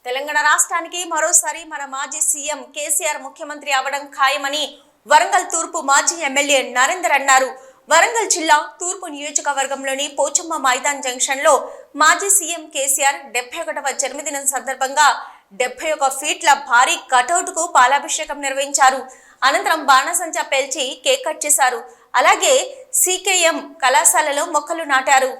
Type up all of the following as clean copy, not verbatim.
తెలంగాణ రాష్ట్రానికి మరోసారి మన మాజీ సీఎం కేసీఆర్ ముఖ్యమంత్రి అవడం ఖాయమని వరంగల్ తూర్పు మాజీ ఎమ్మెల్యే నరేందర్ అన్నారు. వరంగల్ జిల్లా తూర్పు నియోజకవర్గంలోని పోచమ్మ మైదాన్ జంక్షన్ లో మాజీ సీఎం కేసీఆర్ 71వ జన్మదినం సందర్భంగా 71 ఫీట్ల భారీ కటౌట్ కు పాలాభిషేకం నిర్వహించారు. అనంతరం బాణసంచా పేల్చి కేక్ కట్ చేశారు. అలాగే సీకేఎం కళాశాలలో మొక్కలు నాటారు.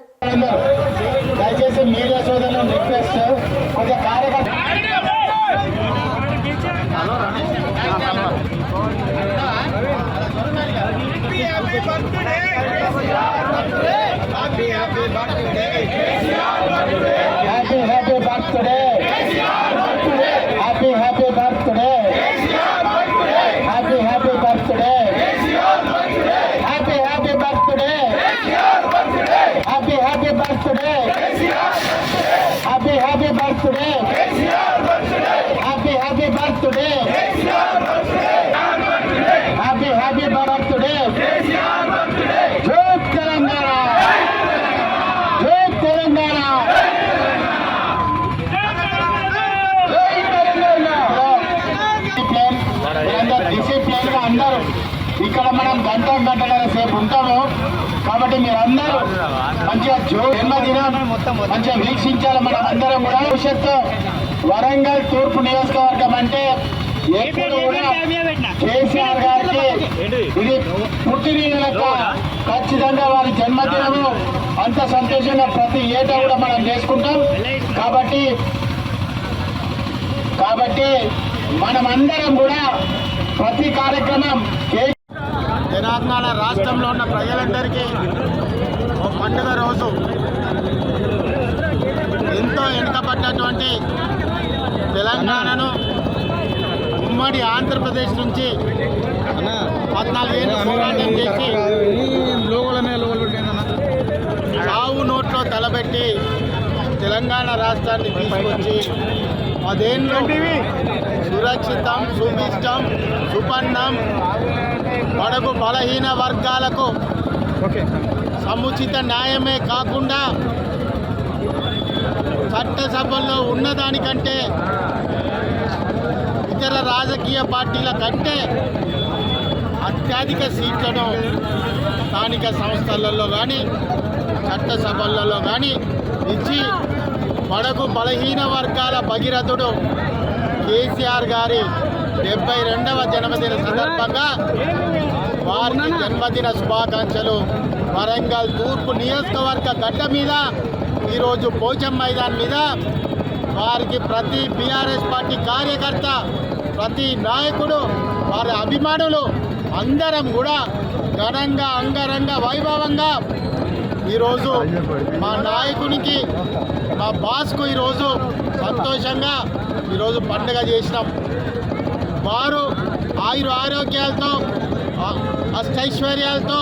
ఇక్కడ మనం గంటల సేపు ఉంటాము కాబట్టి మీరందరూ మంచిగా జన్మదినం మంచిగా వీక్షించాలి. మనం అందరం కూడా భవిష్యత్తు వరంగల్ తూర్పు నియోజకవర్గం అంటే ఎప్పుడు కూడా కేసీఆర్ గారికి ఇది పుట్టినీళ్ళకు ఖచ్చితంగా వారి జన్మదినము అంత సంతోషంగా ప్రతి ఏటా కూడా మనం చేసుకుంటాం. కాబట్టి మనమందరం కూడా ప్రతి కార్యక్రమం తెలంగాణ రాష్ట్రంలో ఉన్న ప్రజలందరికీ ఒక పండుగ రోజు. ఎంతో వెనుకబడ్డటువంటి తెలంగాణను ఉమ్మడి ఆంధ్రప్రదేశ్ నుంచి 14 ఏళ్ళు పోరాటం చేసి చావు నోట్లో తలబెట్టి తెలంగాణ రాష్ట్రాన్ని తీసుకొచ్చి 10 ఏళ్ళు సురక్షితం, సుభిష్టం, సుపన్నం, బడుగు బలహీన వర్గాలకు సముచిత న్యాయమే కాకుండా చట్టసభల్లో ఉన్నదానికంటే ఇతర రాజకీయ పార్టీల కంటే అత్యధిక సీట్లను స్థానిక సంస్థలలో కానీ చట్టసభలలో కానీ ఇచ్చి బడుగు బలహీన వర్గాల భగీరథుడు కేసీఆర్ గారి 72వ జన్మదిన సందర్భంగా వారికి జన్మదిన శుభాకాంక్షలు. వరంగల్ తూర్పు నియోజకవర్గ గడ్డ మీద ఈరోజు పోచమ్మ మైదాన్ మీద వారికి ప్రతి బీఆర్ఎస్ పార్టీ కార్యకర్త, ప్రతి నాయకుడు, వారి అభిమానులు అందరం కూడా ఘనంగా అంగరంగ వైభవంగా ఈరోజు మా నాయకునికి, మా బాస్కు ఈరోజు సంతోషంగా ఈరోజు పండుగ చేసినాం. వారు ఆరోగ్యాలతో అష్టైశ్వర్యాలతో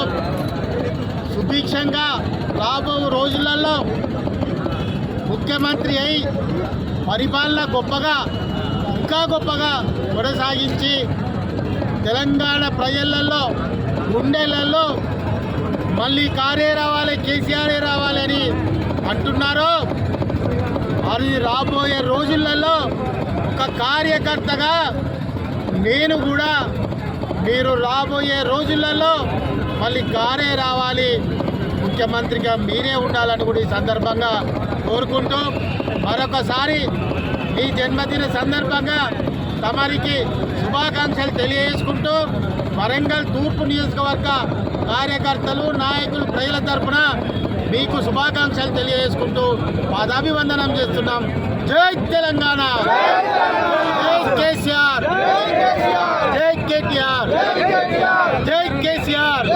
సుభిక్షంగా రాబో రోజులలో ముఖ్యమంత్రి అయి పరిపాలన ఇంకా గొప్పగా కొనసాగించి తెలంగాణ ప్రజలలో గుండెలలో మళ్ళీ కారే రావాలి, కేసీఆరే రావాలని అంటున్నారు. అది రాబోయే రోజులలో ఒక కార్యకర్తగా నేను కూడా మీరు రాబోయే రోజులలో మళ్ళీ కారే రావాలి, ముఖ్యమంత్రిగా మీరే ఉండాలని కూడా ఈ సందర్భంగా కోరుకుంటూ మరొకసారి ఈ జన్మదిన సందర్భంగా తమరికి శుభాకాంక్షలు తెలియజేసుకుంటూ వరంగల్ తూర్పు నియోజకవర్గ కార్యకర్తలు, నాయకులు, ప్రజల తరఫున మీకు శుభాకాంక్షలు తెలియజేసుకుంటూ పాదాభివందనం చేస్తున్నాం. జై తెలంగాణ, జై కేసీఆర్, జై కేటీఆర్, జై కేసీఆర్.